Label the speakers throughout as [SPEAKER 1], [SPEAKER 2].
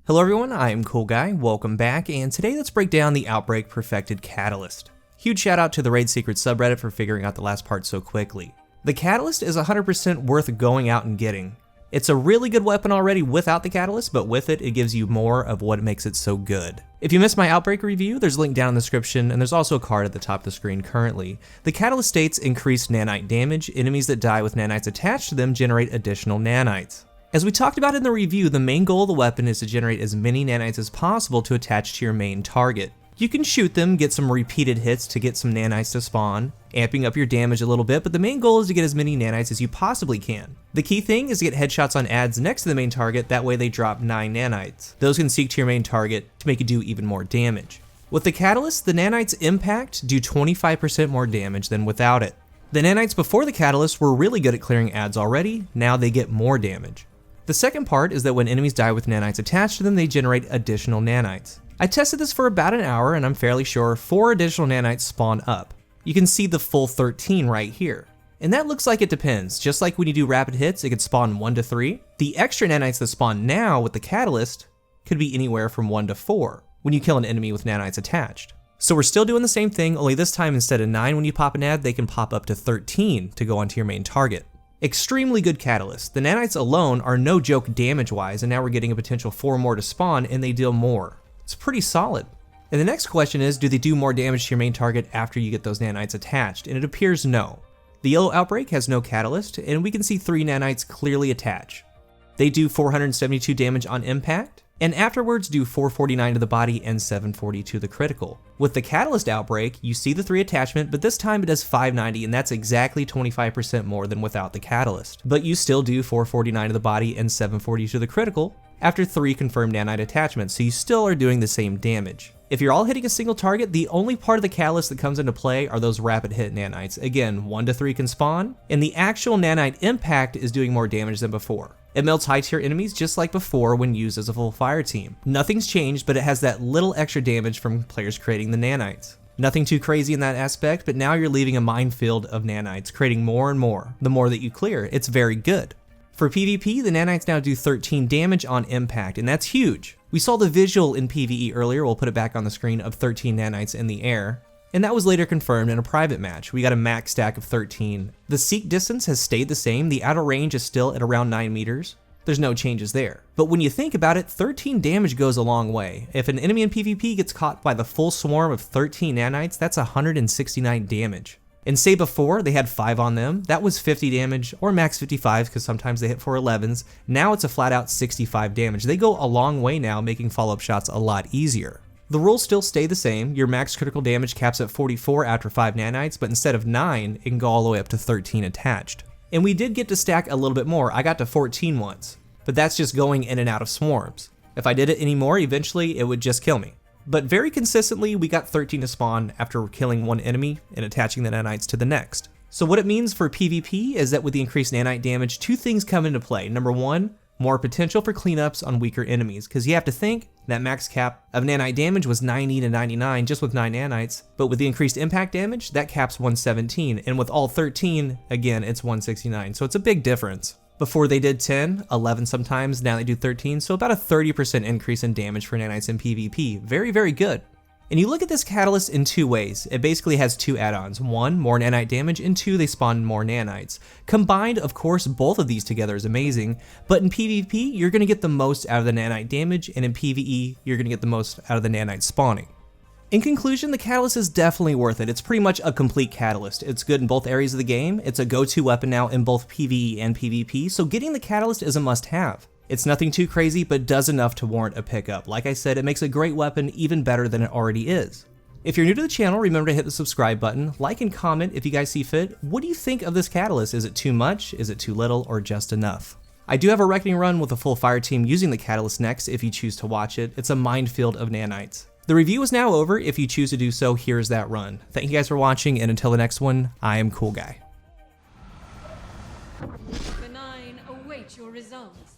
[SPEAKER 1] Hello everyone, I am CoolGuy, welcome back, and today let's break down the Outbreak Perfected Catalyst. Huge shout out to the Raid Secret subreddit for figuring out the last part so quickly. The Catalyst is 100% worth going out and getting. It's a really good weapon already without the Catalyst, but with it, it gives you more of what makes it so good. If you missed my Outbreak review, there's a link down in the description, and there's also a card at the top of the screen currently. The Catalyst states increased nanite damage. Enemies that die with nanites attached to them generate additional nanites. As we talked about in the review, the main goal of the weapon is to generate as many nanites as possible to attach to your main target. You can shoot them, get some repeated hits to get some nanites to spawn, amping up your damage a little bit, but the main goal is to get as many nanites as you possibly can. The key thing is to get headshots on ads next to the main target, that way they drop 9 nanites. Those can seek to your main target to make you do even more damage. With the Catalyst, the nanites impact do 25% more damage than without it. The nanites before the Catalyst were really good at clearing ads already, now they get more damage. The second part is that when enemies die with nanites attached to them, they generate additional nanites. I tested this for about an hour and I'm fairly sure 4 additional nanites spawn up. You can see the full 13 right here. And that looks like it depends. Just like when you do rapid hits, it could spawn 1 to 3. The extra nanites that spawn now with the Catalyst could be anywhere from 1 to 4 when you kill an enemy with nanites attached. So we're still doing the same thing, only this time instead of 9 when you pop an ad, they can pop up to 13 to go onto your main target. Extremely good Catalyst. The nanites alone are no joke damage-wise, and now we're getting a potential 4 more to spawn, and they deal more. It's pretty solid. And the next question is, do they do more damage to your main target after you get those nanites attached? And it appears no. The yellow Outbreak has no Catalyst, and we can see 3 nanites clearly attach. They do 472 damage on impact, and afterwards do 449 to the body and 740 to the critical. With the Catalyst Outbreak, you see the 3 attachment, but this time it does 590, and that's exactly 25% more than without the Catalyst. But you still do 449 to the body and 740 to the critical after 3 confirmed nanite attachments, so you still are doing the same damage. If you're all hitting a single target, the only part of the Catalyst that comes into play are those rapid hit nanites. Again, 1 to 3 can spawn, and the actual nanite impact is doing more damage than before. It melts high tier enemies just like before when used as a full fire team. Nothing's changed, but it has that little extra damage from players creating the nanites. Nothing too crazy in that aspect, but now you're leaving a minefield of nanites, creating more and more. The more that you clear, it's very good. For PvP, the nanites now do 13 damage on impact, and that's huge. We saw the visual in PvE earlier, we'll put it back on the screen, of 13 nanites in the air. And that was later confirmed in a private match. We got a max stack of 13. The seek distance has stayed the same. The outer range is still at around 9 meters. There's no changes there. But when you think about it, 13 damage goes a long way. If an enemy in PvP gets caught by the full swarm of 13 nanites, that's 169 damage. And say before they had 5 on them, that was 50 damage, or max 55 because sometimes they hit for 11s. Now it's a flat out 65 damage. They go a long way now, making follow-up shots a lot easier. The rules still stay the same. Your max critical damage caps at 44 after 5 nanites, but instead of 9, it can go all the way up to 13 attached. And we did get to stack a little bit more. I got to 14 once, but that's just going in and out of swarms. If I did it anymore, eventually it would just kill me. But very consistently, we got 13 to spawn after killing one enemy and attaching the nanites to the next. So what it means for PvP is that with the increased nanite damage, 2 things come into play. Number 1, more potential for cleanups on weaker enemies, because you have to think that max cap of nanite damage was 90 to 99 just with 9 nanites, but with the increased impact damage, that caps 117, and with all 13, again, it's 169, so it's a big difference. Before they did 10, 11 sometimes, now they do 13, so about a 30% increase in damage for nanites in PvP. Very, very good. And you look at this Catalyst in 2 ways. It basically has 2 add-ons. 1, more nanite damage, and 2, they spawn more nanites. Combined, of course, both of these together is amazing, but in PvP, you're going to get the most out of the nanite damage, and in PvE, you're going to get the most out of the nanite spawning. In conclusion, the Catalyst is definitely worth it. It's pretty much a complete Catalyst. It's good in both areas of the game. It's a go-to weapon now in both PvE and PvP, so getting the Catalyst is a must-have. It's nothing too crazy, but does enough to warrant a pickup. Like I said, it makes a great weapon even better than it already is. If you're new to the channel, remember to hit the subscribe button, like and comment if you guys see fit. What do you think of this Catalyst? Is it too much? Is it too little? Or just enough? I do have a Reckoning run with a full fire team using the Catalyst next if you choose to watch it. It's a minefield of nanites. The review is now over. If you choose to do so, here's that run. Thank you guys for watching, and until the next one, I am CoolGuy.
[SPEAKER 2] The 9 await your results.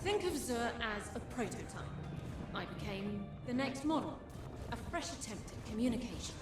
[SPEAKER 2] Think of Zur as a prototype. I became the next model. A fresh attempt at communication.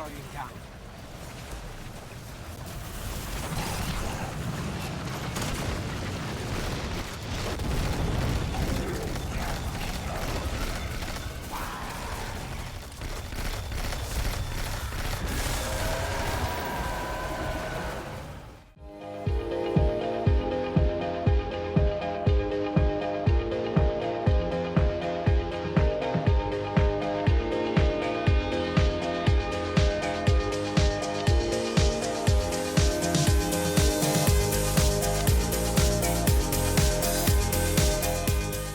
[SPEAKER 3] Guardian down.